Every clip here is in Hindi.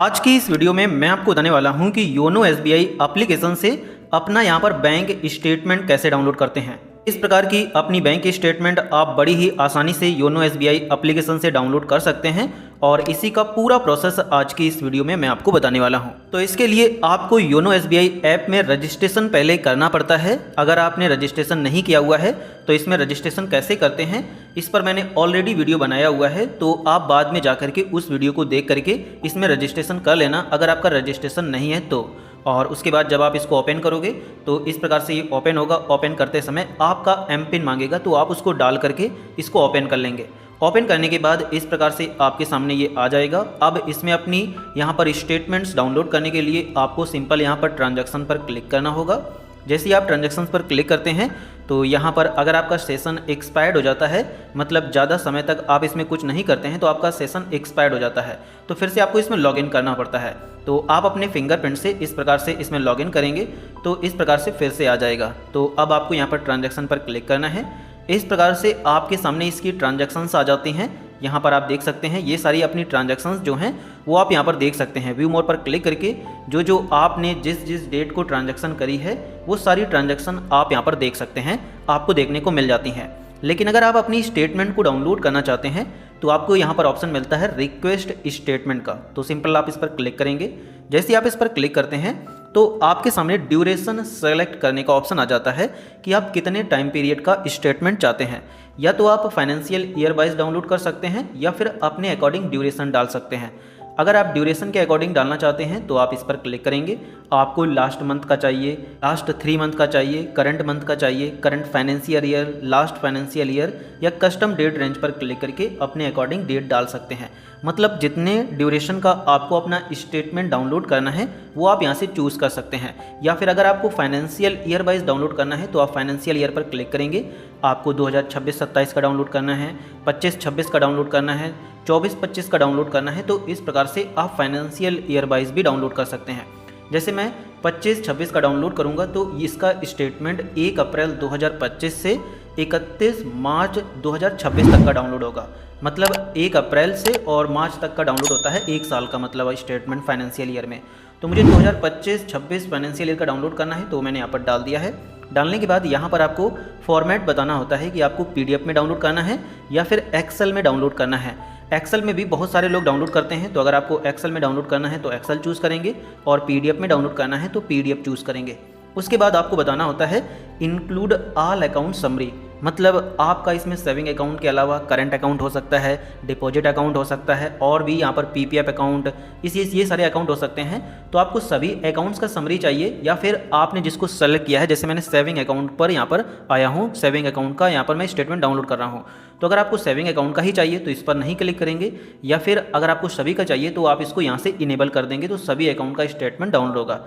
आज की इस वीडियो में मैं आपको बताने वाला हूं कि योनो एसबीआई एप्लीकेशन से अपना यहां पर बैंक स्टेटमेंट कैसे डाउनलोड करते हैं। इस प्रकार की अपनी बैंक स्टेटमेंट आप बड़ी ही आसानी से योनो एसबीआई एप्लीकेशन से डाउनलोड कर सकते हैं और इसी का पूरा प्रोसेस आज की इस वीडियो में मैं आपको बताने वाला हूं। तो इसके लिए आपको योनो एसबीआई ऐप में रजिस्ट्रेशन पहले करना पड़ता है। अगर आपने रजिस्ट्रेशन नहीं किया हुआ है तो इसमें रजिस्ट्रेशन कैसे करते हैं इस पर मैंने ऑलरेडी वीडियो बनाया हुआ है, तो आप बाद में जाकर के उस वीडियो को देख करके इसमें रजिस्ट्रेशन कर लेना अगर आपका रजिस्ट्रेशन नहीं है तो। और उसके बाद जब आप इसको ओपन करोगे तो इस प्रकार से ये ओपन होगा। ओपन करते समय आपका एम पिन मांगेगा, तो आप उसको डाल करके इसको ओपन कर लेंगे। ओपन करने के बाद इस प्रकार से आपके सामने ये आ जाएगा। अब इसमें अपनी यहाँ पर स्टेटमेंट्स डाउनलोड करने के लिए आपको सिंपल यहाँ पर ट्रांजैक्शन पर क्लिक करना होगा। जैसे ही आप ट्रांजैक्शन पर क्लिक करते हैं तो यहाँ पर अगर आपका सेशन एक्सपायर्ड हो जाता है, मतलब ज़्यादा समय तक आप इसमें कुछ नहीं करते हैं तो आपका सेशन एक्सपायर्ड हो जाता है, तो फिर से आपको इसमें लॉगिन करना पड़ता है। तो आप अपने फिंगरप्रिंट से इस प्रकार से इसमें लॉगिन करेंगे तो इस प्रकार से फिर से आ जाएगा। तो अब आपको यहाँ पर ट्रांजैक्शन पर क्लिक करना है। इस प्रकार से आपके सामने इसकी ट्रांजैक्शंस आ जाती हैं। यहाँ पर आप देख सकते हैं ये सारी अपनी ट्रांजैक्शंस जो हैं वो आप यहाँ पर देख सकते हैं। व्यू मोर पर क्लिक करके जो आपने जिस डेट को ट्रांजैक्शन करी है वो सारी ट्रांजैक्शन आप यहाँ पर देख सकते हैं, आपको देखने को मिल जाती हैं। लेकिन अगर आप अपनी स्टेटमेंट को डाउनलोड करना चाहते हैं तो आपको यहाँ पर ऑप्शन मिलता है रिक्वेस्ट स्टेटमेंट का। तो सिंपल आप इस पर क्लिक करेंगे। जैसे ही आप इस पर क्लिक करते हैं तो आपके सामने ड्यूरेशन सेलेक्ट करने का ऑप्शन आ जाता है कि आप कितने टाइम पीरियड का स्टेटमेंट चाहते हैं। या तो आप फाइनेंशियल ईयर वाइज डाउनलोड कर सकते हैं या फिर अपने अकॉर्डिंग ड्यूरेशन डाल सकते हैं। अगर आप ड्यूरेशन के अकॉर्डिंग डालना चाहते हैं तो आप इस पर क्लिक करेंगे। आपको लास्ट मंथ का चाहिए, लास्ट 3 मंथ का चाहिए, करंट मंथ का चाहिए, current financial year, last financial year या कस्टम डेट रेंज पर क्लिक करके अपने अकॉर्डिंग डेट डाल सकते हैं। मतलब जितने ड्यूरेशन का आपको अपना स्टेटमेंट डाउनलोड करना है वो आप यहाँ से चूज़ कर सकते हैं। या फिर अगर आपको फाइनेंशियल ईयर वाइज डाउनलोड करना है तो आप फाइनेंशियल ईयर पर क्लिक करेंगे। आपको 2026-27 का डाउनलोड करना है, 25-26 का डाउनलोड करना है, 24-25 का डाउनलोड करना है, तो इस प्रकार से आप फाइनेंशियल ईयर वाइज भी डाउनलोड कर सकते हैं। जैसे मैं 25-26 का डाउनलोड करूंगा तो इसका स्टेटमेंट 1 अप्रैल 2025 से 31 मार्च 2026 तक का डाउनलोड होगा। मतलब 1 अप्रैल से और मार्च तक का डाउनलोड होता है 1 साल का मतलब स्टेटमेंट फाइनेंशियल ईयर में। तो मुझे 2025-26 फाइनेंशियल ईयर का डाउनलोड करना है तो मैंने यहाँ पर डाल दिया है। डालने के बाद यहाँ पर आपको फॉर्मेट बताना होता है कि आपको पीडीएफ में डाउनलोड करना है या फिर एक्सेल में डाउनलोड करना है। एक्सेल में भी बहुत सारे लोग डाउनलोड करते हैं, तो अगर आपको एक्सेल में डाउनलोड करना है तो एक्सेल चूज़ करेंगे और पीडीएफ में डाउनलोड करना है तो पीडीएफ चूज़ करेंगे। उसके बाद आपको बताना होता है इंक्लूड ऑल अकाउंट समरी, मतलब आपका इसमें सेविंग अकाउंट के अलावा करंट अकाउंट हो सकता है, डिपॉजिट अकाउंट हो सकता है और भी यहाँ पर पीपीएफ अकाउंट, ये सारे अकाउंट हो सकते हैं। तो आपको सभी अकाउंट्स का समरी चाहिए या फिर आपने जिसको सेलेक्ट किया है, जैसे मैंने सेविंग अकाउंट पर यहाँ पर आया हूँ, सेविंग अकाउंट का यहाँ पर मैं स्टेटमेंट डाउनलोड कर रहा हूँ। तो अगर आपको सेविंग अकाउंट का ही चाहिए तो इस पर नहीं क्लिक करेंगे, या फिर अगर आपको सभी का चाहिए तो आप इसको यहाँ से इनेबल कर देंगे तो सभी अकाउंट का स्टेटमेंट डाउनलोड होगा।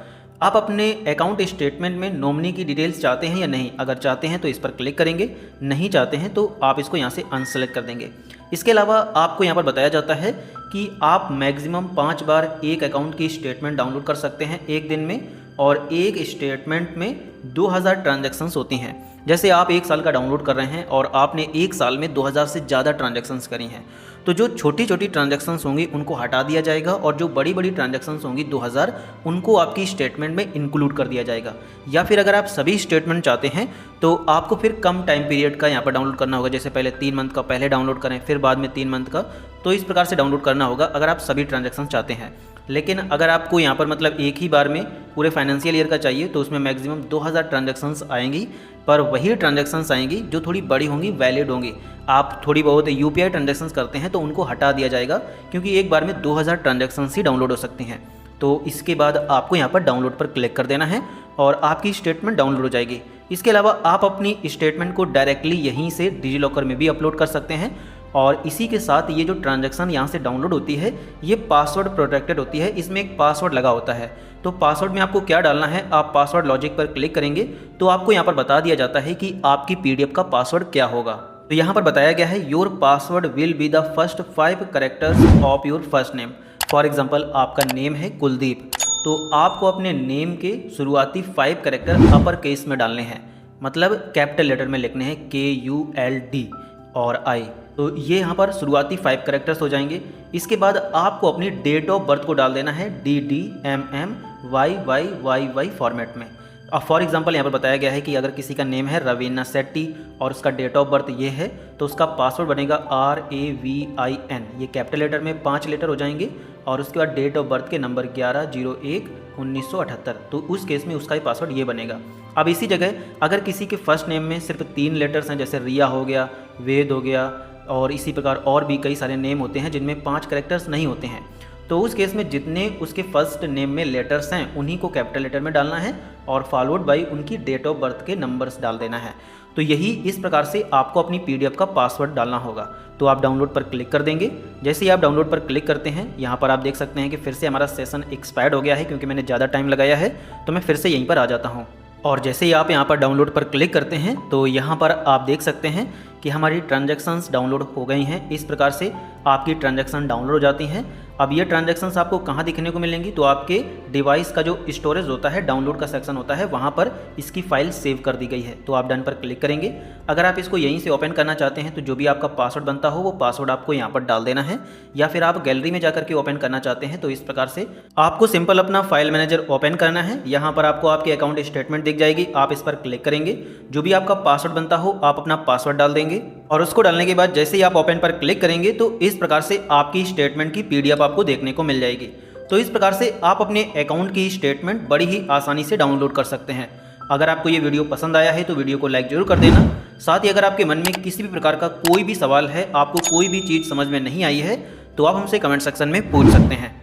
आप अपने अकाउंट स्टेटमेंट में नॉमिनी की डिटेल्स चाहते हैं या नहीं, अगर चाहते हैं तो इस पर क्लिक करेंगे, नहीं चाहते हैं तो आप इसको यहाँ से अनसेलेक्ट कर देंगे। इसके अलावा आपको यहाँ पर बताया जाता है कि आप मैक्सिमम 5 बार एक अकाउंट की स्टेटमेंट डाउनलोड कर सकते हैं एक दिन में, और एक स्टेटमेंट में 2000 ट्रांजैक्शंस होती हैं। जैसे आप 1 साल का डाउनलोड कर रहे हैं और आपने 1 साल में 2000 से ज़्यादा ट्रांजैक्शंस करी हैं, तो जो छोटी छोटी ट्रांजैक्शंस होंगी उनको हटा दिया जाएगा और जो बड़ी बड़ी ट्रांजैक्शंस होंगी 2000 उनको आपकी स्टेटमेंट में इंक्लूड कर दिया जाएगा। या फिर अगर आप सभी स्टेटमेंट चाहते हैं तो आपको फिर कम टाइम पीरियड का यहाँ पर डाउनलोड करना होगा। जैसे पहले 3 मंथ का पहले डाउनलोड करें फिर बाद में 3 मंथ का, तो इस प्रकार से डाउनलोड करना होगा अगर आप सभी ट्रांजैक्शन चाहते हैं। लेकिन अगर आपको यहाँ पर मतलब एक ही बार में पूरे फाइनेंशियल ईयर का चाहिए तो उसमें मैक्सिमम 2000 ट्रांजैक्शंस आएंगी, पर वही ट्रांजैक्शंस आएंगी जो थोड़ी बड़ी होंगी, वैलिड होंगी। आप थोड़ी बहुत यूपीआई ट्रांजैक्शंस करते हैं तो उनको हटा दिया जाएगा, क्योंकि एक बार में 2000 ट्रांजैक्शंस ही डाउनलोड हो सकती हैं। तो इसके बाद आपको यहाँ पर डाउनलोड पर क्लिक कर देना है और आपकी स्टेटमेंट डाउनलोड हो जाएगी। इसके अलावा आप अपनी स्टेटमेंट को डायरेक्टली यहीं से डिजीलॉकर में भी अपलोड कर सकते हैं। और इसी के साथ ये जो ट्रांजैक्शन यहाँ से डाउनलोड होती है ये पासवर्ड प्रोटेक्टेड होती है, इसमें एक पासवर्ड लगा होता है। तो पासवर्ड में आपको क्या डालना है, आप पासवर्ड लॉजिक पर क्लिक करेंगे तो आपको यहाँ पर बता दिया जाता है कि आपकी पीडीएफ का पासवर्ड क्या होगा। तो यहाँ पर बताया गया है your password will be the first 5 characters of your first name. For example आपका नेम है कुलदीप, तो आपको अपने नेम के शुरुआती 5 कैरेक्टर अपर केस में डालने हैं, मतलब कैपिटल लेटर में लिखने हैं KULD और I। तो ये यहाँ पर शुरुआती 5 कैरेक्टर्स हो जाएंगे। इसके बाद आपको अपनी डेट ऑफ बर्थ को डाल देना है DDMMYYYY फॉर्मेट में। अब फॉर एग्जांपल यहाँ पर बताया गया है कि अगर किसी का नेम है रवीना सेट्टी और उसका डेट ऑफ बर्थ ये है, तो उसका पासवर्ड बनेगा RAVIN, ये कैपिटल लेटर में 5 लेटर हो जाएंगे, और उसके बाद डेट ऑफ बर्थ के नंबर 11/01/1978, तो उस केस में उसका ही पासवर्ड ये बनेगा। अब इसी जगह अगर किसी के फर्स्ट नेम में सिर्फ 3 लेटर्स हैं, जैसे रिया हो गया, वेद हो गया, और इसी प्रकार और भी कई सारे नेम होते हैं जिनमें 5 कैरेक्टर्स नहीं होते हैं, तो उस केस में जितने उसके फर्स्ट नेम में लेटर्स हैं उन्हीं को कैपिटल लेटर में डालना है और फॉलोड बाय उनकी डेट ऑफ बर्थ के नंबर्स डाल देना है। तो यही इस प्रकार से आपको अपनी PDF का पासवर्ड डालना होगा। तो आप डाउनलोड पर क्लिक कर देंगे। जैसे ही आप डाउनलोड पर क्लिक करते हैं, यहाँ पर आप देख सकते हैं कि फिर से हमारा सेशन एक्सपायर्ड हो गया है, क्योंकि मैंने ज़्यादा टाइम लगाया है, तो मैं फिर से यहीं पर आ जाता हूँ। और जैसे ही आप यहाँ पर डाउनलोड पर क्लिक करते हैं, तो यहाँ पर आप देख सकते हैं कि हमारी ट्रांजैक्शंस डाउनलोड हो गई हैं। इस प्रकार से आपकी ट्रांजैक्शन डाउनलोड हो जाती हैं। अब ये ट्रांजैक्शंस आपको कहाँ दिखने को मिलेंगी, तो आपके डिवाइस का जो स्टोरेज होता है, डाउनलोड का सेक्शन होता है, वहाँ पर इसकी फाइल सेव कर दी गई है। तो आप डन पर क्लिक करेंगे। अगर आप इसको यहीं से ओपन करना चाहते हैं, तो जो भी आपका पासवर्ड बनता हो वो पासवर्ड आपको यहाँ पर डाल देना है, या फिर आप गैलरी में जाकर के ओपन करना चाहते हैं, तो इस प्रकार से आपको सिंपल अपना फाइल मैनेजर ओपन करना है। यहाँ पर आपको आपके अकाउंट स्टेटमेंट दिख जाएगी, आप इस पर क्लिक करेंगे। जो भी आपका पासवर्ड बनता हो आप अपना पासवर्ड डाल देंगे, और उसको डालने के बाद जैसे ही आप ओपन पर क्लिक करेंगे, तो इस प्रकार से आपकी स्टेटमेंट की PDF आपको देखने को मिल जाएगी। तो इस प्रकार से आप अपने अकाउंट की स्टेटमेंट बड़ी ही आसानी से डाउनलोड कर सकते हैं। अगर आपको ये वीडियो पसंद आया है तो वीडियो को लाइक जरूर कर देना। साथ ही अगर आपके मन में किसी भी प्रकार का कोई भी सवाल है, आपको कोई भी चीज़ समझ में नहीं आई है, तो आप हमसे कमेंट सेक्शन में पूछ सकते हैं।